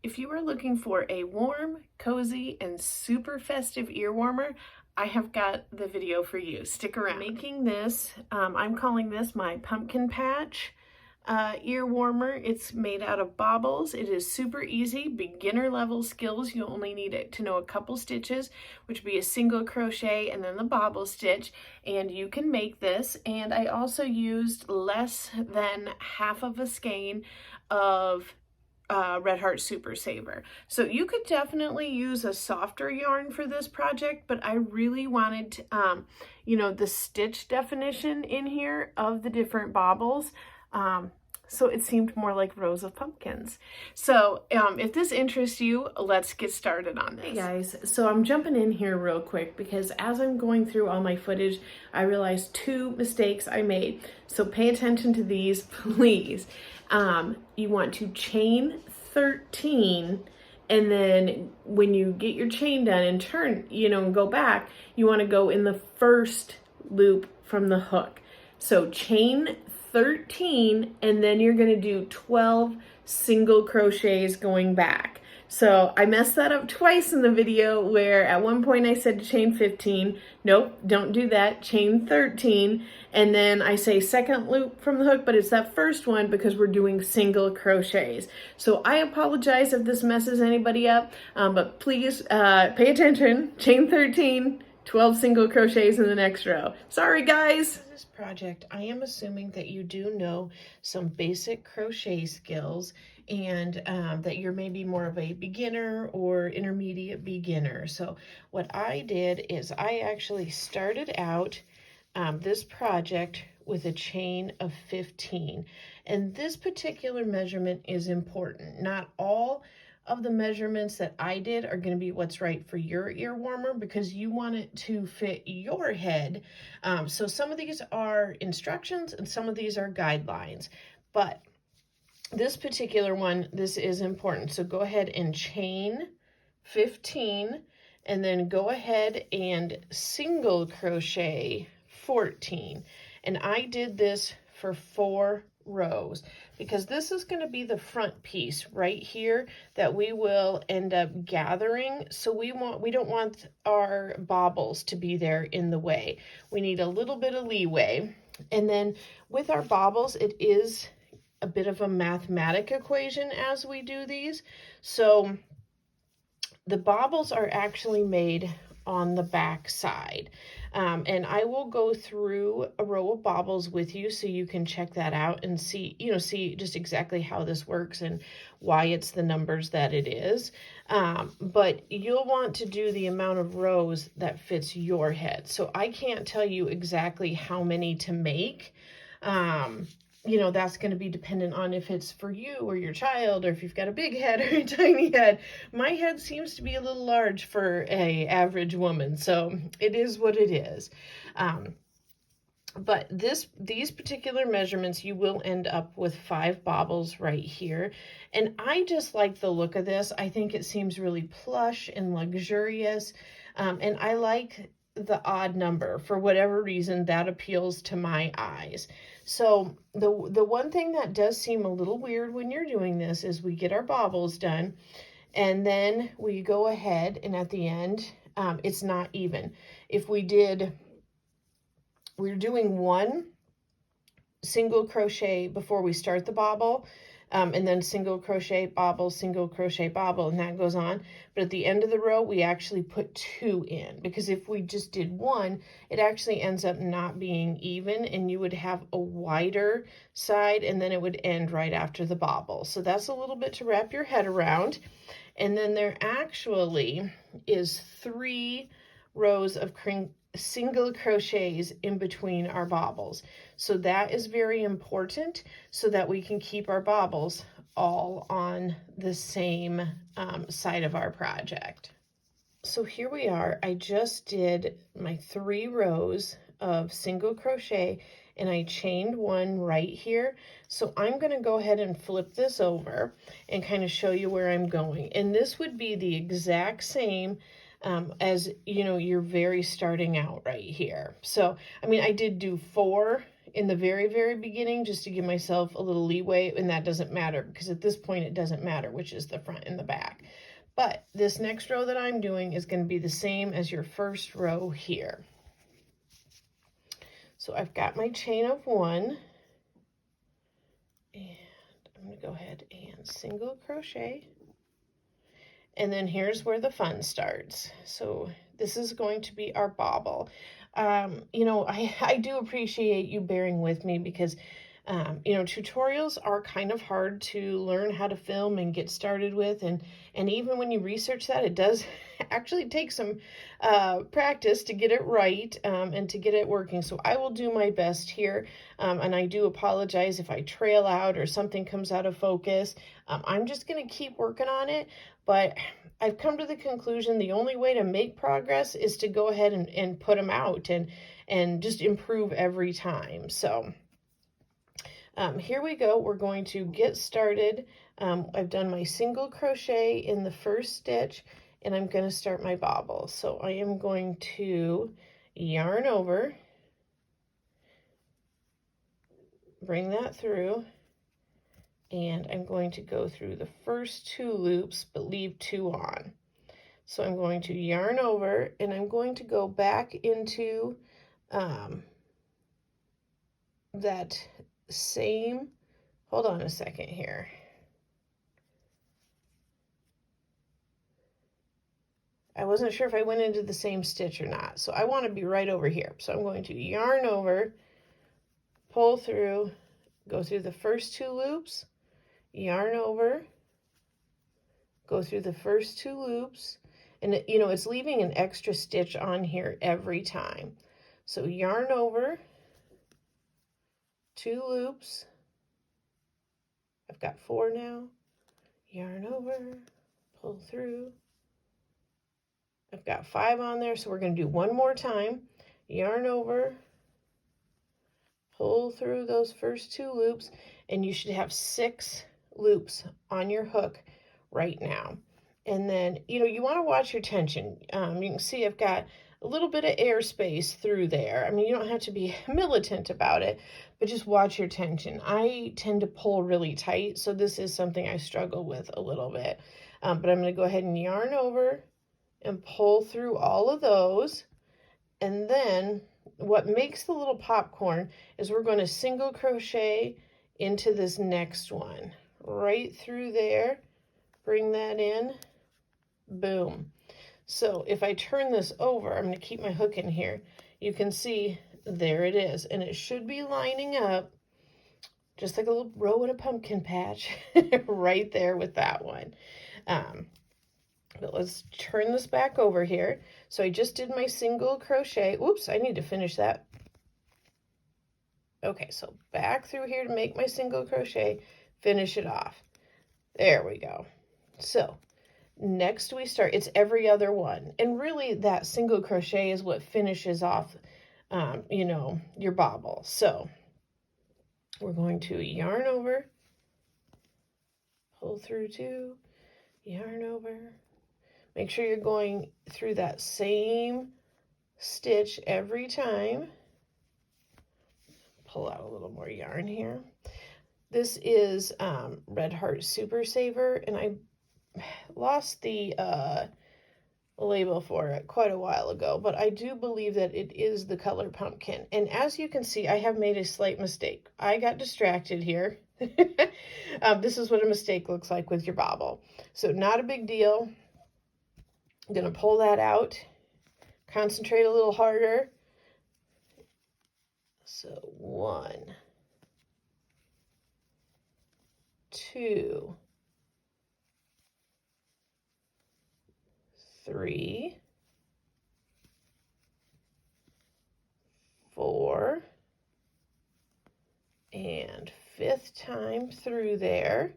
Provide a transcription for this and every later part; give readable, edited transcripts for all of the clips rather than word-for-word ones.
If you are looking for a warm, cozy, and super festive ear warmer, I have got the video for you. Stick around. Making this, I'm calling this my Pumpkin Patch ear warmer. It's made out of Bobbles. It is super easy, beginner level skills. You only need it to know a couple stitches, which would be a single crochet and then the bobble stitch, and you can make this. And I also used less than half of a skein of Red Heart Super Saver. So you could definitely use a softer yarn for this project, but I really wanted, you know, the stitch definition in here of the different bobbles. So it seemed more like rows of pumpkins. So if this interests you, let's get started on this. Hey guys, so I'm jumping in here real quick because as I'm going through all my footage, I realized 2 mistakes I made. So pay attention to these, please. You want to chain 13, and then when you get your chain done and turn, you know, and go back, you want to go in the first loop from the hook. So chain 13, and then you're going to do 12 single crochets going back. So I messed that up twice in the video, where at one point I said to chain 15. Nope, don't do that. Chain 13, and then I say second loop from the hook, but it's that first one because we're doing single crochets. So I apologize if this messes anybody up, but please pay attention. Chain 13, 12 single crochets in the next row. Sorry guys. For this project, I am assuming that you do know some basic crochet skills, and that you're maybe more of a beginner or intermediate beginner. So what I did is I actually started out this project with a chain of 15. And this particular measurement is important. Not all of the measurements that I did are going to be what's right for your ear warmer, because you want it to fit your head. So some of these are instructions and some of these are guidelines. But this particular one, this is important. So go ahead and chain 15, and then go ahead and single crochet 14. And I did this for 4 rows because this is going to be the front piece right here that we will end up gathering. So we don't want our bobbles to be there in the way. We need a little bit of leeway. And then with our bobbles, it is a bit of a mathematic equation as we do these. So the bobbles are actually made on the back side. And I will go through a row of bobbles with you so you can check that out and see, you know, see just exactly how this works and why it's the numbers that it is. But you'll want to do the amount of rows that fits your head. So I can't tell you exactly how many to make. You know, that's going to be dependent on if it's for you or your child, or if you've got a big head or a tiny head. My head seems to be a little large for an average woman, so it is what it is. But these particular measurements, you will end up with 5 bobbles right here. And I just like the look of this. I think it seems really plush and luxurious. And I like the odd number. For whatever reason, that appeals to my eyes. So the one thing that does seem a little weird when you're doing this is we get our bobbles done, and then we go ahead and at the end, it's not even. If we're doing 1 single crochet before we start the bobble, and then single crochet, bobble, single crochet, bobble, and that goes on. But at the end of the row, we actually put 2 in, because if we just did 1, it actually ends up not being even, and you would have a wider side, and then it would end right after the bobble. So that's a little bit to wrap your head around. And then there actually is 3 rows of single crochets in between our bobbles. So that is very important so that we can keep our bobbles all on the same side of our project. So here we are. I just did my 3 rows of single crochet and I chained 1 right here. So I'm going to go ahead and flip this over and kind of show you where I'm going. And this would be the exact same as, you know, you're very starting out right here. So, I mean, I did do 4 in the very, very beginning just to give myself a little leeway, and that doesn't matter because at this point it doesn't matter which is the front and the back. But this next row that I'm doing is going to be the same as your first row here. So I've got my chain of 1, and I'm going to go ahead and single crochet. And then here's where the fun starts. So this is going to be our bobble. You know, I do appreciate you bearing with me because, you know, tutorials are kind of hard to learn how to film and get started with. And even when you research that, it does actually take some practice to get it right and to get it working. So I will do my best here. And I do apologize if I trail out or something comes out of focus. I'm just going to keep working on it. But I've come to the conclusion the only way to make progress is to go ahead and put them out and just improve every time. So here we go. We're going to get started. I've done my single crochet in the first stitch, and I'm going to start my bobble. So I am going to yarn over, bring that through, and I'm going to go through the first 2 loops, but leave 2 on. So I'm going to yarn over, and I'm going to go back into that same, hold on a second here. I wasn't sure if I went into the same stitch or not, so I want to be right over here. So I'm going to yarn over, pull through, go through the first 2 loops, yarn over, go through the first 2 loops, and you know, it's leaving an extra stitch on here every time. So yarn over, 2 loops, I've got 4 now, yarn over, pull through, I've got 5 on there, so we're going to do 1 more time, yarn over, pull through those first 2 loops, and you should have 6 loops on your hook right now. And then, you know, you want to watch your tension. You can see I've got a little bit of airspace through there. I mean, you don't have to be militant about it, but just watch your tension. I tend to pull really tight, so this is something I struggle with a little bit. But I'm going to go ahead and yarn over and pull through all of those. And then what makes the little popcorn is we're going to single crochet into this next one. Right through there, bring that in, boom. So if I turn this over, I'm going to keep my hook in here, you can see there it is, and it should be lining up just like a little row in a pumpkin patch right there with that one. But let's turn this back over here. So I just did my single crochet. Oops, I need to finish that. Okay, so back through here to make my single crochet, finish it off. There we go. So next we start, it's every other one. And really that single crochet is what finishes off, you know, your bobble. So we're going to yarn over, pull through 2, yarn over. Make sure you're going through that same stitch every time. Pull out a little more yarn here. This is Red Heart Super Saver, and I lost the label for it quite a while ago, but I do believe that it is the color pumpkin. And as you can see, I have made a slight mistake. I got distracted here. This is what a mistake looks like with your bobble. So not a big deal. I'm going to pull that out, concentrate a little harder. So 1, 2, 3, 4, and 5th time through there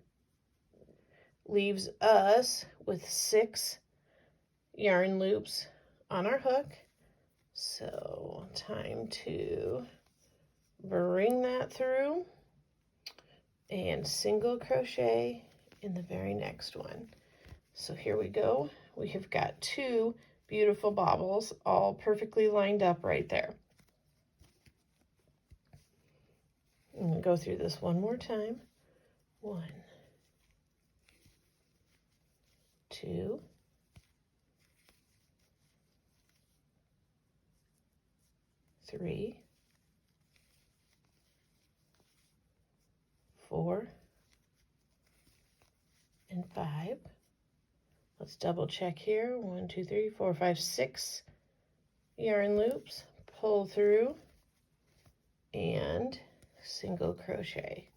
leaves us with 6 yarn loops on our hook. So time to bring that through and single crochet in the very next one. So here we go. We have got 2 beautiful bobbles all perfectly lined up right there. I'm going to go through this one more time. 1, 2, 3, 4, and 5. Let's double check here. 1, 2, 3, 4, 5, 6 yarn loops. Pull through and single crochet.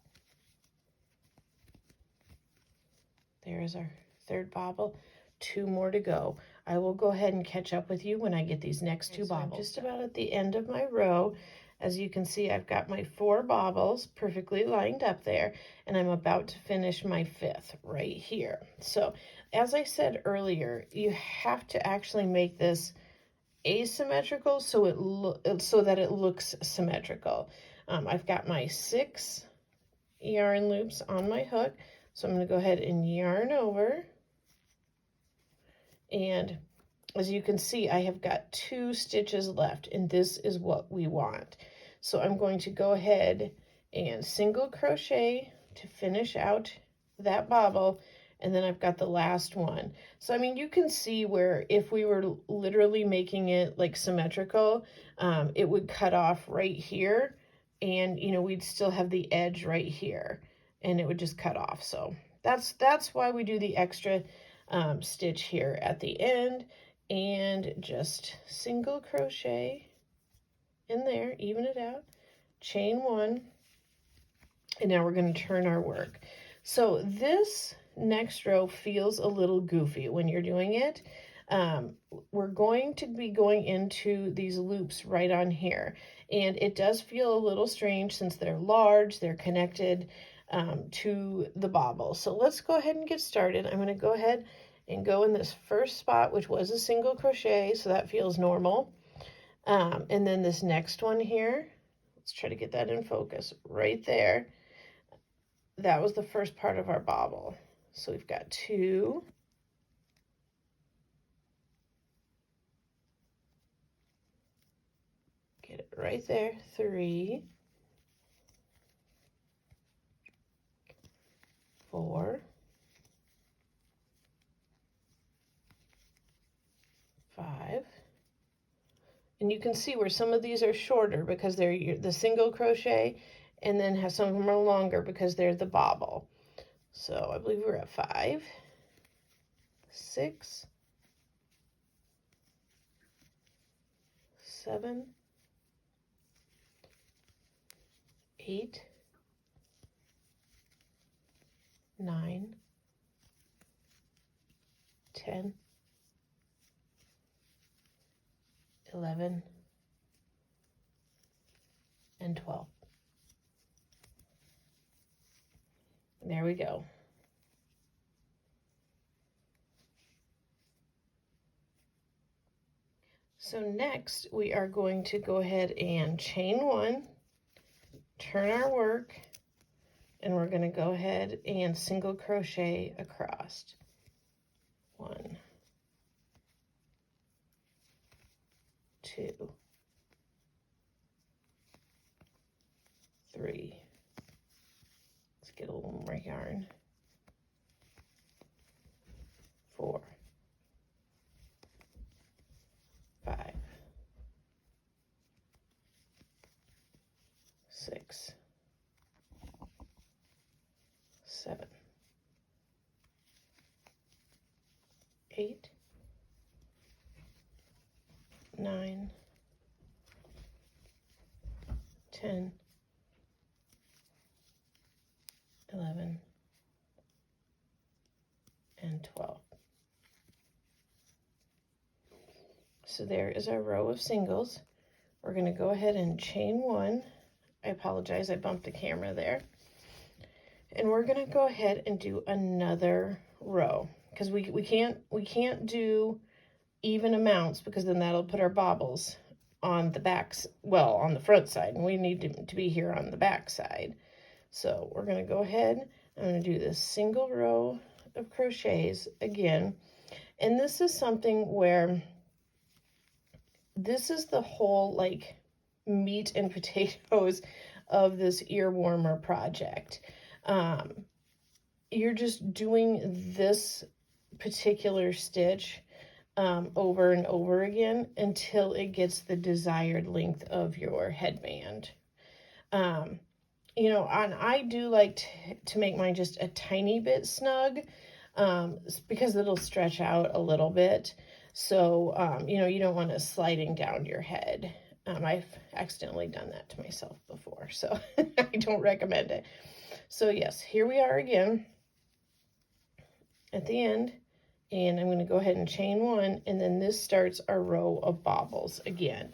There's our third bobble. 2 more to go. I will go ahead and catch up with you when I get these next 2 bobbles. I'm just about at the end of my row. As you can see, I've got my 4 bobbles perfectly lined up there, and I'm about to finish my 5th right here. So, as I said earlier, you have to actually make this asymmetrical so that it looks symmetrical. I've got my 6 yarn loops on my hook, so I'm going to go ahead and yarn over. And as you can see, I have got 2 stitches left, and this is what we want. So I'm going to go ahead and single crochet to finish out that bobble, and then I've got the last one. So, I mean, you can see where if we were literally making it like symmetrical, it would cut off right here, and, you know, we'd still have the edge right here, and it would just cut off. So that's why we do the extra stitch here at the end, and just single crochet in there, even it out, chain 1, and now we're going to turn our work. So this next row feels a little goofy when you're doing it. We're going to be going into these loops right on here, and it does feel a little strange since they're large, they're connected to the bobble. So let's go ahead and get started. I'm going to go ahead and go in this first spot, which was a single crochet, so that feels normal. And then this next one here, let's try to get that in focus right there. That was the first part of our bobble. So we've got 2, get it right there, 3, 4, 5, and you can see where some of these are shorter because they're the single crochet, and then some of them are longer because they're the bobble. So I believe we're at 5, 6, 7, 8, 9, 10, 11, and 12. There we go. So next we are going to go ahead and chain 1, turn our work, and we're going to go ahead and single crochet across. 1, 2, 3. Let's get a little more yarn. 4, 5, 6, 7, 8, 9, 10, 11, and 12. So there is our row of singles. We're going to go ahead and chain 1. I apologize, I bumped the camera there. And we're going to go ahead and do another row because we can't do even amounts because then that'll put our bobbles on the backs, well, on the front side, and we need to be here on the back side. So we're going to go ahead, I'm going to do this single row of crochets again, and this is something where this is the whole like meat and potatoes of this ear warmer project. You're just doing this particular stitch over and over again until it gets the desired length of your headband. You know, and I do like to make mine just a tiny bit snug because it'll stretch out a little bit. So, you know, you don't want it sliding down your head. I've accidentally done that to myself before, so I don't recommend it. So yes, here we are again at the end, and I'm going to go ahead and chain one, and then this starts our row of bobbles again.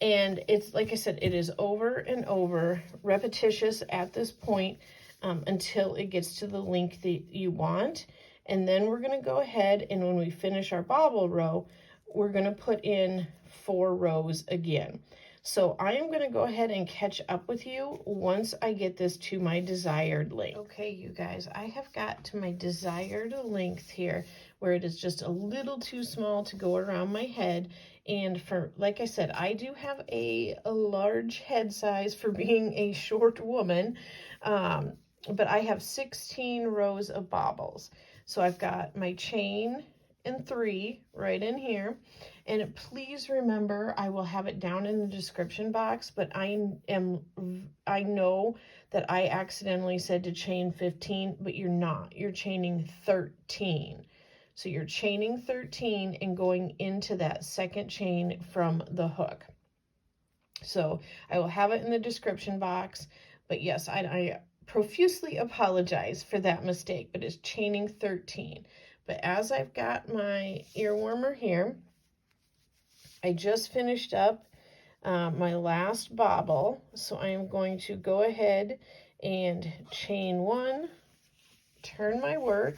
And it's, like I said, it is over and over, repetitious at this point until it gets to the length that you want. And then we're going to go ahead, and when we finish our bobble row, we're going to put in 4 rows again. So I am going to go ahead and catch up with you once I get this to my desired length. Okay, you guys, I have got to my desired length here, where it is just a little too small to go around my head. And for, like I said, I do have a large head size for being a short woman, but I have 16 rows of bobbles. So I've got my chain and 3 right in here. And please remember, I will have it down in the description box, but I know that I accidentally said to chain 15, but you're not. You're chaining 13. So you're chaining 13 and going into that second chain from the hook. So I will have it in the description box, but yes, I profusely apologize for that mistake, but it's chaining 13. But as I've got my ear warmer here, I just finished up my last bobble, so I am going to go ahead and chain 1, turn my work,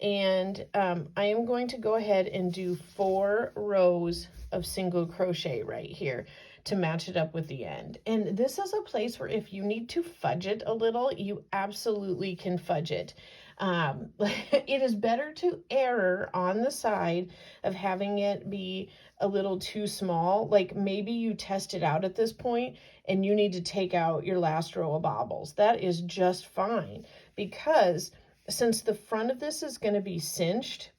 and I am going to go ahead and do 4 rows of single crochet right here to match it up with the end. And this is a place where if you need to fudge it a little, you absolutely can fudge it. It is better to err on the side of having it be a little too small. Like maybe you test it out at this point and you need to take out your last row of bobbles. That is just fine, because since the front of this is going to be cinched,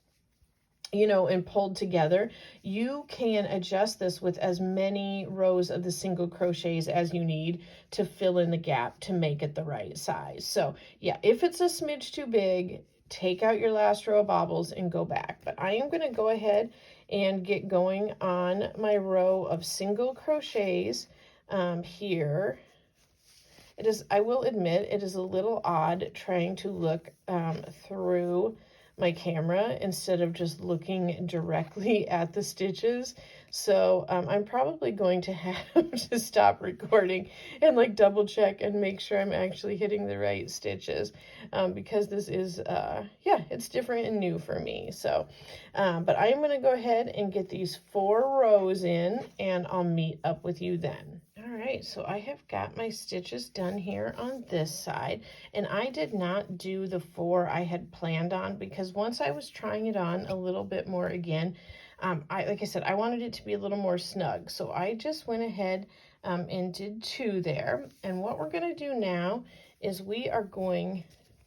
you know, and pulled together, you can adjust this with as many rows of the single crochets as you need to fill in the gap to make it the right size. So yeah, if it's a smidge too big, take out your last row of bobbles and go back. But I am going to go ahead and get going on my row of single crochets here. It is, I will admit, it is a little odd trying to look through my camera instead of just looking directly at the stitches. So I'm probably going to have to stop recording and like double check and make sure I'm actually hitting the right stitches, because this is, yeah, it's different and new for me. So, but I am going to go ahead and get these 4 rows in, and I'll meet up with you then. All right, so I have got my stitches done here on this side, and I did not do the 4 I had planned on, because once I was trying it on a little bit more again, like I said, I wanted it to be a little more snug. So I just went ahead and did 2 there. And what we're going to do now is we are going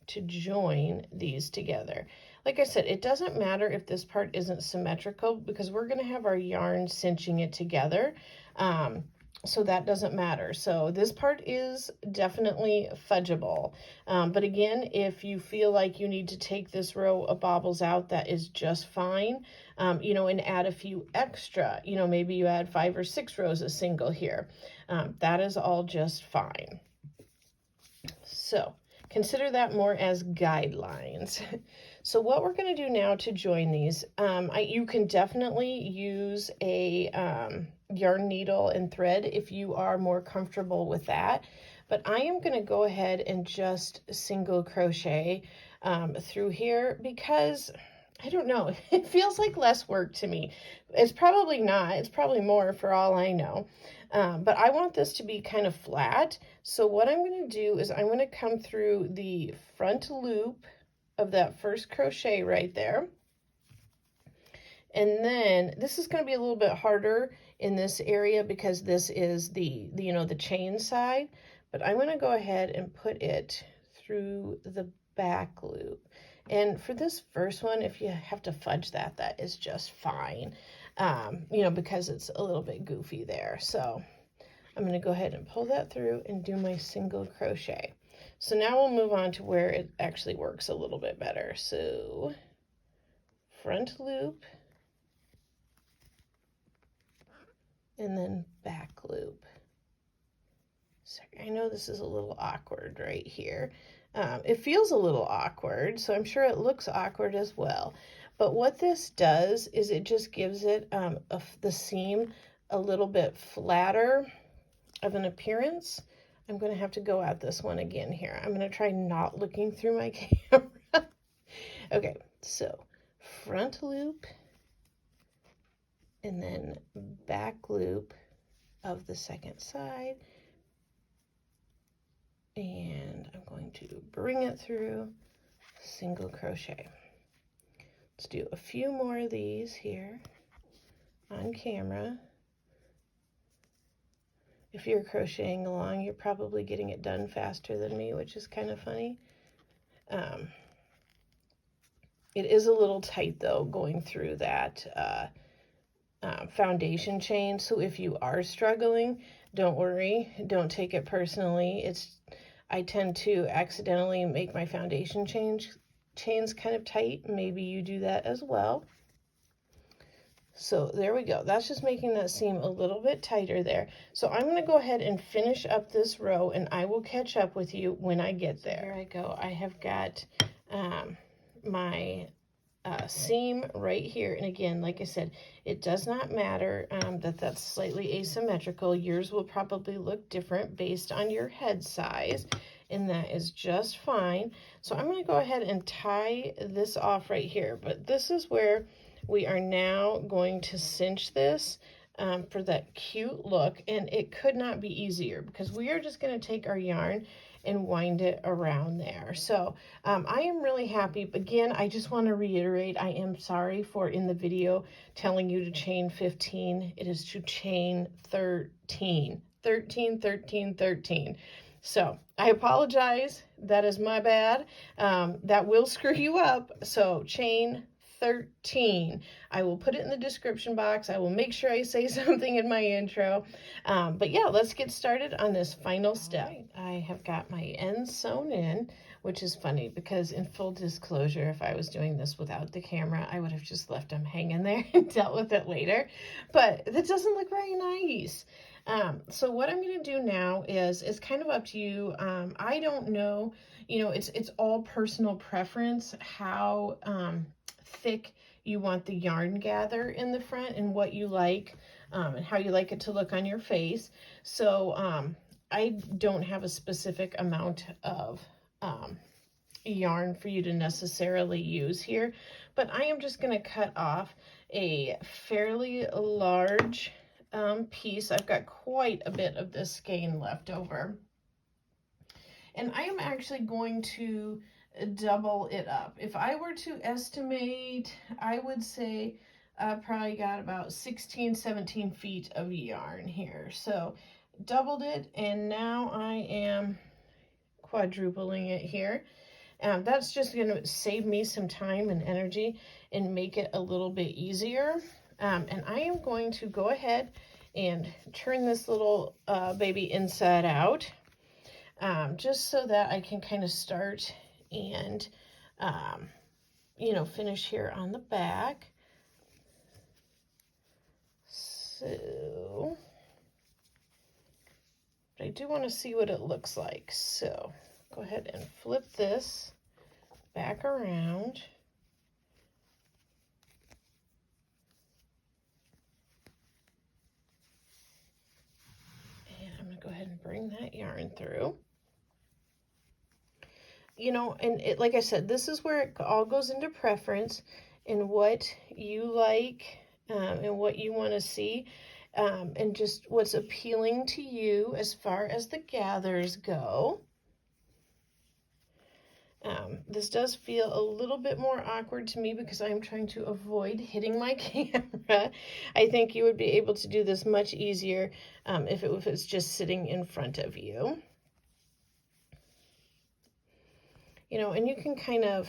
to join these together. Like I said, it doesn't matter if this part isn't symmetrical, because we're going to have our yarn cinching it together. So that doesn't matter. So this part is definitely fudgeable. But again, if you feel like you need to take this row of bobbles out, that is just fine. You know, and add a few extra, you know, maybe you add 5 or 6 rows of single here. That is all just fine. So consider that more as guidelines. So what we're going to do now to join these, you can definitely use a yarn needle and thread if you are more comfortable with that. But I am going to go ahead and just single crochet through here, because I don't know, it feels like less work to me. It's probably not, it's probably more for all I know. But I want this to be kind of flat. So what I'm going to do is I'm going to come through the front loop of that first crochet right there. And then this is going to be a little bit harder in this area because this is the you know, the chain side. but I'm going to go ahead and put it through the back loop. And for this first one, if you have to fudge that, that is just fine, you know, because it's a little bit goofy there. So I'm going to go ahead and pull that through and do my single crochet. So now we'll move on to where it actually works a little bit better. So front loop, and then back loop. Sorry, I know this is a little awkward right here. It feels a little awkward, so I'm sure it looks awkward as well. But what this does is it just gives it the seam a little bit flatter of an appearance. I'm going to have to go at this one again here. I'm going to try not looking through my camera. Okay, so front loop and then back loop of the second side. And I'm going to bring it through single crochet. Let's do a few more of these here on camera. If you're crocheting along, you're probably getting it done faster than me, which is kind of funny. It is a little tight though, going through that foundation chain. So if you are struggling, don't worry, don't take it personally. I tend to accidentally make my foundation chains kind of tight. Maybe you do that as well. So there we go. That's just making that seam a little bit tighter there. So I'm going to go ahead and finish up this row, and I will catch up with you when I get there. Here I go. I have got my seam right here. And again, like I said, it does not matter that that's slightly asymmetrical. Yours will probably look different based on your head size, and that is just fine. So I'm going to go ahead and tie this off right here. But this is where we are now going to cinch this for that cute look. And it could not be easier, because we are just going to take our yarn and wind it around there. So I am really happy. Again, I just want to reiterate, I am sorry for in the video telling you to chain 15. It is to chain 13. 13, 13, 13. So I apologize. That is my bad. That will screw you up. So chain 13. I will put it in the description box. I will make sure I say something in my intro. But yeah, let's get started on this final step. I have got my ends sewn in, which is funny because, in full disclosure, if I was doing this without the camera, I would have just left them hanging there and dealt with it later. But that doesn't look very nice. So what I'm going to do now is kind of up to you. I don't know, you know, it's all personal preference how thick you want the yarn gather in the front and what you like and how you like it to look on your face. So I don't have a specific amount of yarn for you to necessarily use here, but I am just going to cut off a fairly large piece. I've got quite a bit of this skein left over, and I am actually going to double it up. If I were to estimate, I would say probably got about 16, 17 feet of yarn here. So doubled it, and now I am quadrupling it here. That's just going to save me some time and energy and make it a little bit easier. And I am going to go ahead and turn this little baby inside out, just so that I can kind of start and, you know, finish here on the back. So, but I do want to see what it looks like. So go ahead and flip this back around. And I'm going to go ahead and bring that yarn through. You know, and like I said, this is where it all goes into preference and what you like and what you want to see and just what's appealing to you as far as the gathers go. This does feel a little bit more awkward to me because I'm trying to avoid hitting my camera. I think you would be able to do this much easier if it's just sitting in front of you. you know, and you can kind of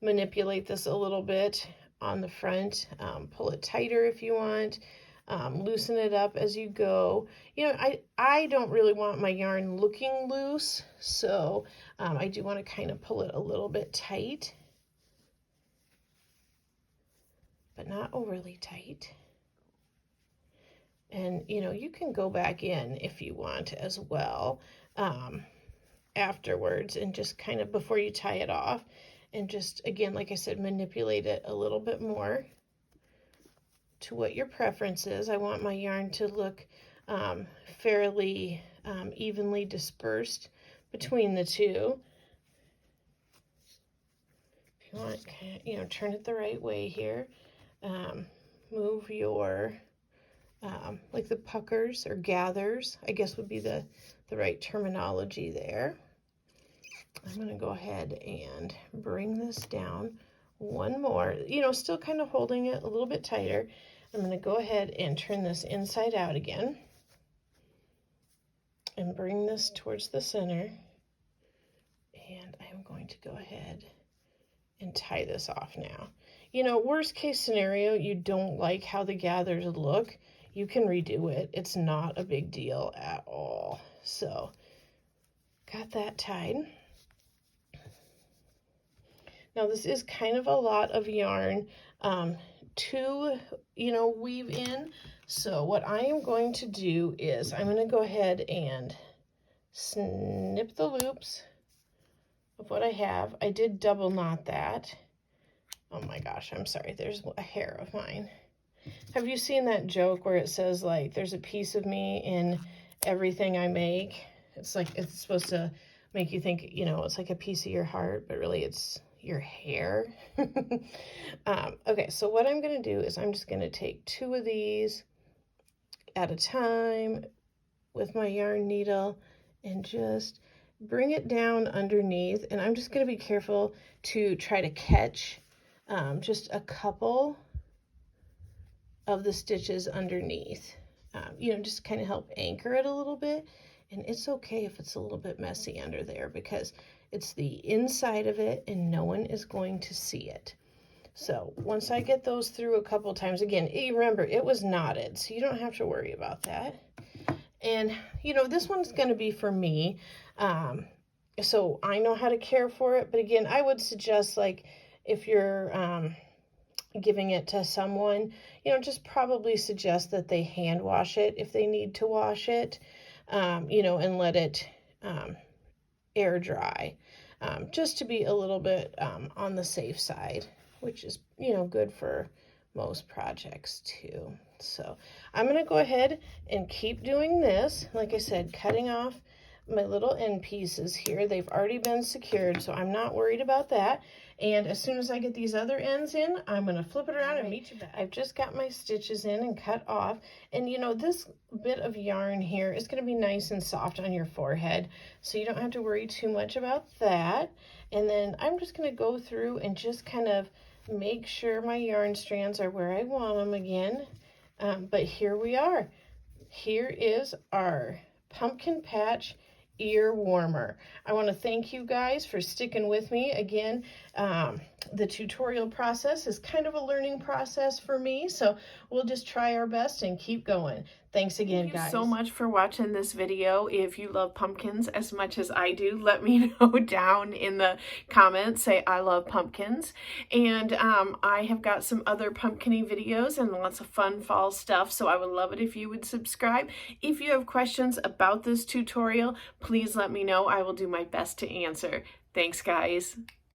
manipulate this a little bit on the front, pull it tighter if you want, loosen it up as you go. You know, I don't really want my yarn looking loose, so I do want to kind of pull it a little bit tight, but not overly tight. And, you know, you can go back in if you want as well afterwards, and just kind of before you tie it off, and just, again, like I said, manipulate it a little bit more to what your preference is. I want my yarn to look fairly evenly dispersed between the two. If you want, you know, turn it the right way here. Move your, like the puckers or gathers, I guess would be the right terminology there. I'm going to go ahead and bring this down one more, you know, still kind of holding it a little bit tighter. I'm going to go ahead and turn this inside out again and bring this towards the center. And I'm going to go ahead and tie this off now. You know, worst case scenario, you don't like how the gathers look, you can redo it. It's not a big deal at all. So, got that tied. Now this is kind of a lot of yarn to, you know, weave in. So what I am going to do is I'm going to go ahead and snip the loops of what I have. I did double knot that. Oh my gosh, I'm sorry, there's a hair of mine. Have you seen that joke where it says, like, there's a piece of me in everything I make? It's like, it's supposed to make you think, you know, it's like a piece of your heart, but really it's your hair. Okay, so what I'm going to do is I'm just going to take 2 of these at a time with my yarn needle and just bring it down underneath. And I'm just going to be careful to try to catch just a couple of the stitches underneath, you know, just kind of help anchor it a little bit. And it's okay if it's a little bit messy under there, because it's the inside of it and no one is going to see it. So once I get those through a couple times, again, remember, it was knotted, so you don't have to worry about that. And, you know, this one's going to be for me, so I know how to care for it. But again, I would suggest, like, if you're giving it to someone, you know, just probably suggest that they hand wash it if they need to wash it, you know, and let it air dry, just to be a little bit on the safe side, which is, you know, good for most projects too. So I'm going to go ahead and keep doing this. Like I said, cutting off my little end pieces here. They've already been secured, so I'm not worried about that. And as soon as I get these other ends in, I'm going to flip it around and meet you back. I've just got my stitches in and cut off. And you know, this bit of yarn here is going to be nice and soft on your forehead, so you don't have to worry too much about that. And then I'm just going to go through and just kind of make sure my yarn strands are where I want them again. But here we are. Here is our Pumpkin Patch Ear Warmer. I want to thank you guys for sticking with me. Again, the tutorial process is kind of a learning process for me, so we'll just try our best and keep going. Thanks again, guys. Thank you so much for watching this video. If you love pumpkins as much as I do, let me know down in the comments. Say, I love pumpkins. And I have got some other pumpkin-y videos and lots of fun fall stuff, so I would love it if you would subscribe. If you have questions about this tutorial, please let me know. I will do my best to answer. Thanks, guys.